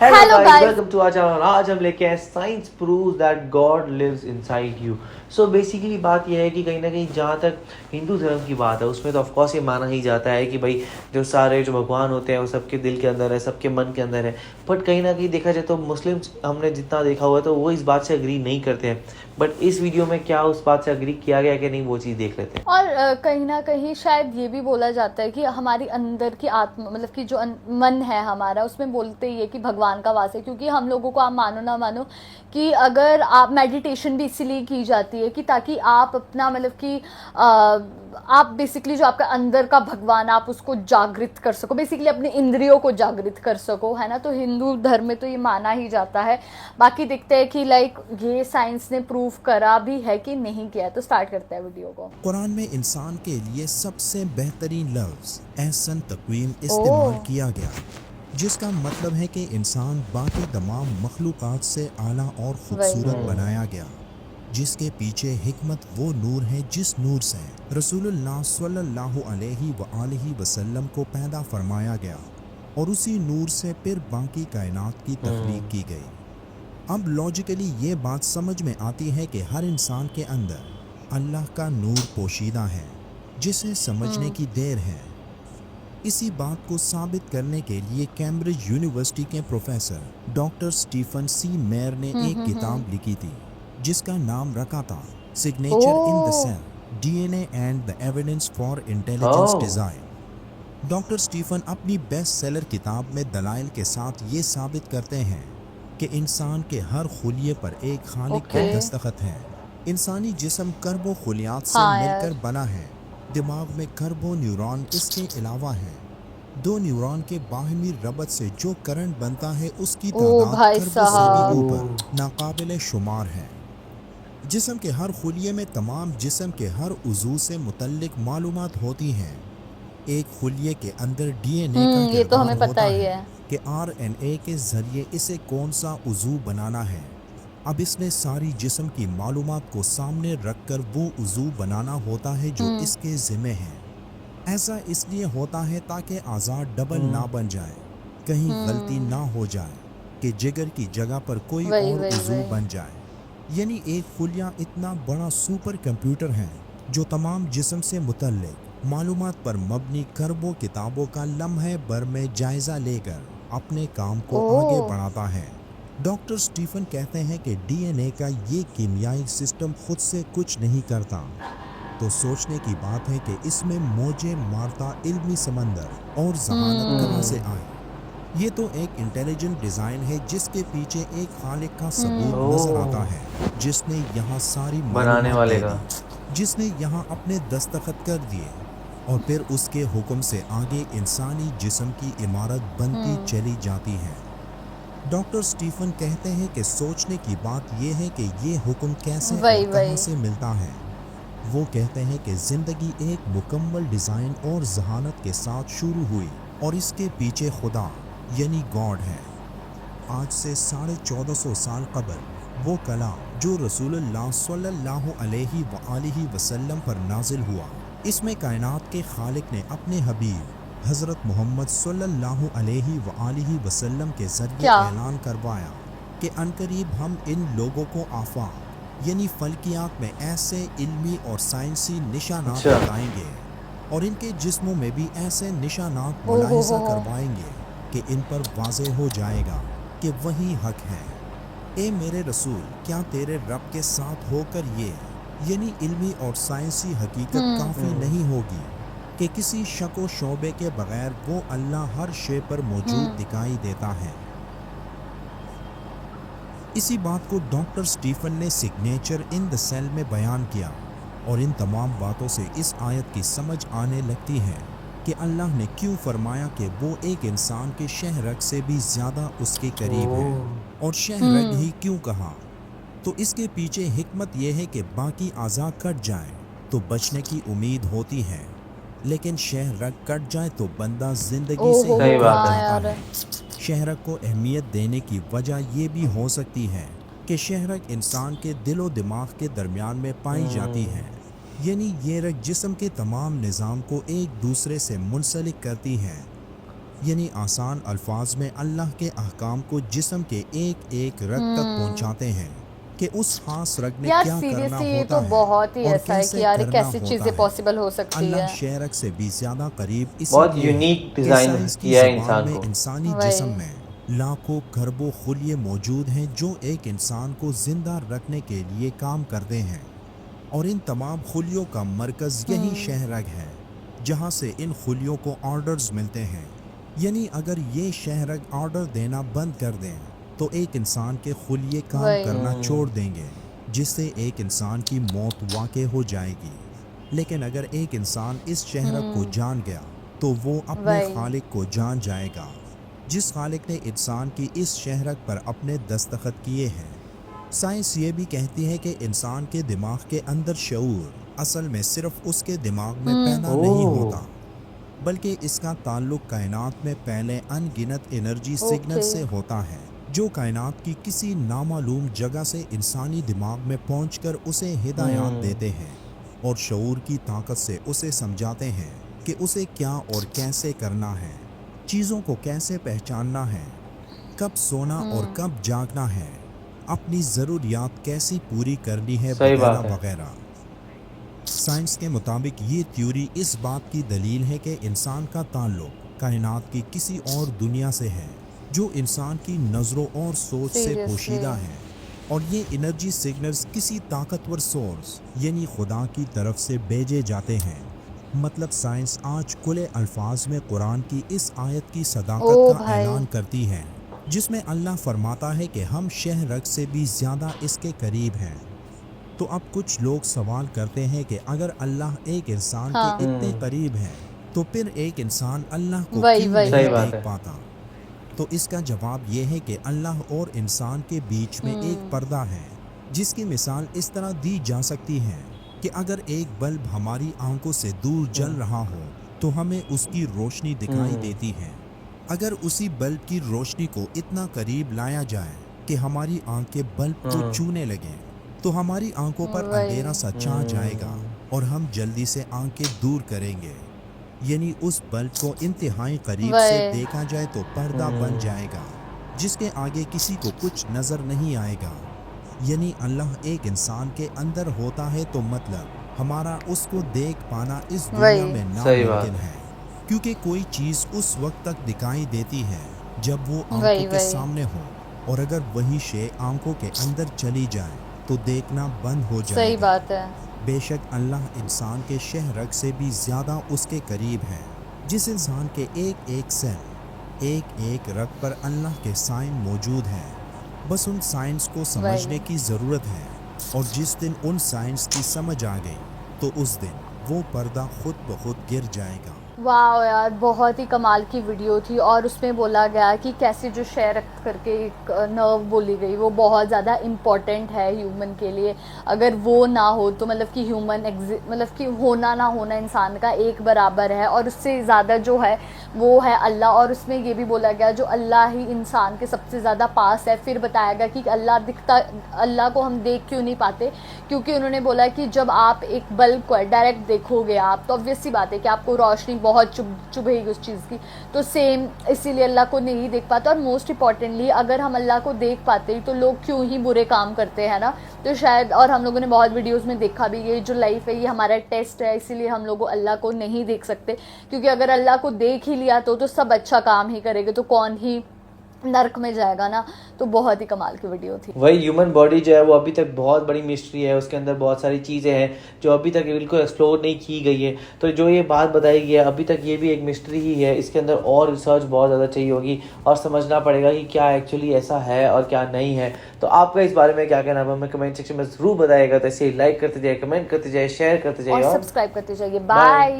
Hello Hello guys, guys. welcome to our channel. आज हम लेके आए science proves that God lives inside you. So basically बात यह है कि कहीं ना कहीं जहाँ तक हिंदू धर्म की बात है उसमें तो ऑफकोर्स ये माना ही जाता है कि भाई जो सारे जो भगवान होते हैं वो सबके दिल के अंदर है, सबके मन के अंदर है. बट कहीं ना कहीं देखा जाए तो मुस्लिम्स हमने जितना देखा हुआ है तो वो इस बात से अग्री नहीं करते हैं. बट इस वीडियो में क्या उस बात से अग्री किया गया कि नहीं वो चीज़ देख लेते हैं. और कहीं ना कहीं शायद ये भी बोला जाता है कि हमारी अंदर की आत्मा मतलब कि जो मन है हमारा उसमें बोलते ही है कि भगवान का वास है. क्योंकि हम लोगों को आप मानो ना मानो कि अगर आप मेडिटेशन भी इसीलिए की जाती है कि ताकि आप अपना मतलब कि आप बेसिकली जो आपका अंदर का भगवान आप उसको जागृत कर सको, बेसिकली अपने इंद्रियों को जागृत कर सको, है ना. तो हिंदू धर्म में तो ये माना ही जाता है. बाकी देखते हैं कि लाइक ये साइंस ने प्रूव करा भी है कि नहीं किया है. तो स्टार्ट करते हैं वीडियो को. कुरान में इंसान के लिए सबसे बेहतरीन लफ्ज़ एहसन तक़वीम इस्तेमाल किया गया, जिसका मतलब है कि इंसान बाकी तमाम मखलूक़ात से आला और ख़ूबसूरत बनाया गया, जिसके पीछे हिकमत वो नूर है जिस नूर से रसूलुल्लाह सल्लल्लाहु अलैहि वसल्लम को पैदा फरमाया गया और उसी नूर से फिर बाकी कायनात की तख्लीक की गई. अब लॉजिकली ये बात समझ में आती है कि हर इंसान के अंदर अल्लाह का नूर पोशीदा है, जिसे समझने की देर है. इसी बात को साबित करने के लिए कैम्ब्रिज यूनिवर्सिटी के professor doctor Stephen C Meyer ने एक किताब लिखी थी जिसका नाम रखा था signature in the cell, DNA and the evidence for intelligence design. Doctor Stephen अपनी बेस्ट सेलर किताब में दलाइल के साथ ये साबित करते हैं कि इंसान के हर खुलिये पर एक खालिक का दस्तखत है. इंसानी जिस्म कर्बो खुलियात से मिलकर बना है. दिमाग में कर्बो न्यूरॉन इसके अलावा है. दो न्यूरॉन के बाहमी रबत से जो करंट बनता है उसकी तादाद कर्बो से भी ऊपर नाकाबिले शुमार है. जिस्म के हर खुलिये में तमाम जिस्म के हर उज़ू से मुतल्लिक मालूमात होती हैं. एक खुलिये के अंदर डीएनए का ये तो हमें किरदार पता होता ही है है कि आरएनए के ज़रिए इसे कौन सा उज़ू बनाना है. अब इसने सारी जिस्म की मालूमात को सामने रख कर वो उज़ू बनाना होता है जो इसके ज़िम्मे है. ऐसा इसलिए होता है ताकि आज़ाद डबल ना बन जाए, कहीं गलती ना हो जाए कि जिगर की जगह पर कोई और उज़ू बन जाए. यानी एक खुलिया इतना बड़ा सुपर कंप्यूटर है जो तमाम जिस्म से मुतल्लिक मालूमात पर मबनी करबों किताबों का लम्हे भर में जायज़ा लेकर अपने काम को आगे बढ़ाता है. डॉक्टर स्टीफन कहते हैं कि डीएनए का ये कीमियाई सिस्टम खुद से कुछ नहीं करता, तो सोचने की बात है कि इसमें मौजे मारता इल्मी समंदर और जहानत कहाँ से आए. ये तो एक इंटेलिजेंट डिज़ाइन है जिसके पीछे एक खालिक का सबूत नजर आता है, जिसने यहाँ सारी बनाने वाले दे का दी, जिसने यहाँ अपने दस्तखत कर दिए और फिर उसके हुक्म से आगे इंसानी जिस्म की इमारत बनती चली जाती है. डॉक्टर स्टीफन कहते हैं कि सोचने की बात यह है कि ये हुक्म कैसे और कहाँ से मिलता है. वो कहते हैं कि ज़िंदगी एक मुकम्मल डिज़ाइन और जहानत के साथ शुरू हुई और इसके पीछे खुदा यानी गॉड है. आज से 1450 साल कबल वो कलाम जो रसूलुल्लाह सल्लल्लाहु अलैहि वसल्लम पर नाजिल हुआ, इसमें कायनात के खालिक ने अपने हबीब हज़रत मोहम्मद सल्लल्लाहु अलैहि वसल्लम के ज़रिए ऐलान करवाया कि अनकरीब हम इन लोगों को आफाक यानी फल्कियात में ऐसे इल्मी और साइंसी निशानात बताएंगे और इनके जिस्मों में भी ऐसे निशानात मुलाहिजा करवाएंगे कि इन पर वाज़ेह हो जाएगा कि वही हक है. ए मेरे रसूल, क्या तेरे रब के साथ होकर ये यानी इल्मी और साइंसी हकीकत काफ़ी नहीं होगी कि किसी शक व शोबे के बगैर वो अल्लाह हर शे पर मौजूद दिखाई देता है. इसी बात को डॉक्टर स्टीफन ने सिग्नेचर इन द सेल में बयान किया और इन तमाम बातों से इस आयत की समझ आने लगती है कि अल्लाह ने क्यों फरमाया कि वो एक इंसान के शहरक से भी ज़्यादा उसके करीब है. और शहरक ही क्यों कहा, तो इसके पीछे हिकमत यह है कि बाकी आज़ा कट जाए तो बचने की उम्मीद होती है, लेकिन शहरक कट जाए तो बंदा ज़िंदगी से सही बात है. शहरक को अहमियत देने की वजह ये भी हो सकती है कि शहरक इंसान के दिलो दिमाग के दरमियान में पाई जाती है. यानी ये रग जिस्म के तमाम निज़ाम को एक दूसरे से मुंसलिक करती है. यानी आसान अल्फाज में अल्लाह के अहकाम को जिस्म के एक एक रग तक पहुंचाते हैं कि उस खास रग ने यार क्या करना सीरियसली ये होता तो है बहुत ही और ऐसा है कैसे कि यार ये करना कैसी होता चीजें है। पॉसिबल हो सकती अल्लाह है। शेरक से भी ज्यादा करीब बहुत इसलिए है यूनिक कि डिजाइन साइंस की किया है ज़बान इंसान में को। इंसानी वही। जिस्म में लाखों खरबों खुलिये मौजूद हैं जो एक इंसान को जिंदा रखने के लिए काम करते हैं, और इन तमाम खुलियों का मरकज यही शहरग है जहां से इन खुलियों को ऑर्डर्स मिलते हैं। यानी अगर ये शहरग ऑर्डर देना बंद कर दें तो एक इंसान के खुलिये काम वही। करना छोड़ देंगे, जिससे एक इंसान की मौत वाक़ई हो जाएगी। लेकिन अगर एक इंसान इस शहरग को जान गया तो वो अपने वही। खालिक को जान जाएगा, जिस खालिक ने इंसान की इस शहरग पर अपने दस्तखत किए हैं। साइंस ये भी कहती है कि इंसान के दिमाग के अंदर शऊर असल में सिर्फ उसके दिमाग में पैदा नहीं ओह। होता, बल्कि इसका ताल्लुक कायनात में पहले अनगिनत एनर्जी सिग्नल से होता है, जो कायनात की किसी नामालूम जगह से इंसानी दिमाग में पहुंचकर उसे हिदायत देते हैं और शऊर की ताकत से उसे समझाते हैं कि उसे क्या और कैसे करना है, चीज़ों को कैसे पहचानना है, कब सोना और कब जागना है, अपनी ज़रूरियात कैसी पूरी करनी है, सही बात वगैरह है। वगैरह। साइंस के मुताबिक ये थ्योरी इस बात की दलील है कि इंसान का ताल्लुक कायनात की किसी और दुनिया से है जो इंसान की नज़रों और सोच से Seriously. पोशीदा है, और ये एनर्जी सिग्नल्स किसी ताकतवर सोर्स यानी खुदा की तरफ से भेजे जाते हैं। मतलब साइंस आज खुले अल्फाज में कुरान की इस आयत की सदाकत ओ का भाई। ऐलान करती है, जिसमें अल्लाह फरमाता है कि हम शहरग से भी ज़्यादा इसके करीब हैं। तो अब कुछ लोग सवाल करते हैं कि अगर अल्लाह एक इंसान हाँ। के इतने करीब है तो फिर एक इंसान अल्लाह को वही, क्यों वही। नहीं सही बात देख है। पाता? तो इसका जवाब ये है कि अल्लाह और इंसान के बीच में एक पर्दा है, जिसकी मिसाल इस तरह दी जा सकती है कि अगर एक बल्ब हमारी आंखों से दूर जल रहा हो तो हमें उसकी रोशनी दिखाई देती है। अगर उसी बल्ब की रोशनी को इतना करीब लाया जाए कि हमारी आंखें बल्ब को छूने लगें तो हमारी आंखों पर वही। अंधेरा सा छा जाएगा और हम जल्दी से आंखें दूर करेंगे। यानी उस बल्ब को इंतहाई करीब से वही। देखा जाए तो पर्दा बन जाएगा, जिसके आगे किसी को कुछ नजर नहीं आएगा। यानी अल्लाह एक इंसान के अंदर होता है तो मतलब हमारा उसको देख पाना इस दुनिया वही। में सही बात। नामुमकिन है, क्योंकि कोई चीज़ उस वक्त तक दिखाई देती है जब वो आंखों वही, के वही। सामने हो, और अगर वही शे आंखों के अंदर चली जाए तो देखना बंद हो सही जाएगा। बात है। बेशक अल्लाह इंसान के शहरग से भी ज़्यादा उसके करीब है। जिस इंसान के एक एक सेल, एक एक रग पर अल्लाह के साइन मौजूद हैं, बस उन साइंस को समझने की ज़रूरत है, और जिस दिन उन साइंस की समझ आ गई तो उस दिन वो पर्दा खुद ब खुद गिर जाएगा। वाह यार, बहुत ही कमाल की वीडियो थी। और उसमें बोला गया कि कैसे जो शेरक्त करके एक नर्व बोली गई वो बहुत ज़्यादा इम्पॉर्टेंट है ह्यूमन के लिए। अगर वो ना हो तो मतलब कि ह्यूमन मतलब कि होना ना होना इंसान का एक बराबर है, और उससे ज़्यादा जो है वो है अल्लाह। और उसमें ये भी बोला गया जो अल्लाह ही इंसान के सबसे ज़्यादा पास है। फिर बताया गया कि अल्लाह को हम देख क्यों नहीं पाते, क्योंकि उन्होंने बोला कि जब आप एक बल्ब को डायरेक्ट देखोगे आप तो ऑब्वियस सी बात है कि आपको रोशनी बहुत चुभेगी उस चीज़ की। तो सेम इसीलिए अल्लाह को नहीं देख पाता। और मोस्ट इम्पॉर्टेंटली अगर हम अल्लाह को देख पाते तो लोग क्यों ही बुरे काम करते हैं ना। तो शायद, और हम लोगों ने बहुत वीडियोस में देखा भी, ये जो लाइफ है ये हमारा टेस्ट है, इसीलिए हम लोग अल्लाह को नहीं देख सकते। क्योंकि अगर अल्लाह को देख ही लिया तो सब अच्छा काम ही करेंगे, तो कौन ही नर्क में जाएगा ना। तो बहुत ही कमाल की वीडियो थी। वही ह्यूमन बॉडी जो है वो अभी तक बहुत बड़ी मिस्ट्री है, उसके अंदर बहुत सारी चीज़ें हैं जो अभी तक बिल्कुल एक्सप्लोर नहीं की गई है। तो जो ये बात बताई गई है अभी तक ये भी एक मिस्ट्री ही है, इसके अंदर और रिसर्च बहुत ज़्यादा चाहिए होगी और समझना पड़ेगा कि क्या एक्चुअली ऐसा है और क्या नहीं है। तो आपका इस बारे में क्या कहना है हमें कमेंट सेक्शन में ज़रूर बताइएगा। तो ऐसे लाइक करते जाइए, कमेंट करते जाइए, शेयर करते जाइए और और सब्सक्राइब करते जाइए। बाय। बाय।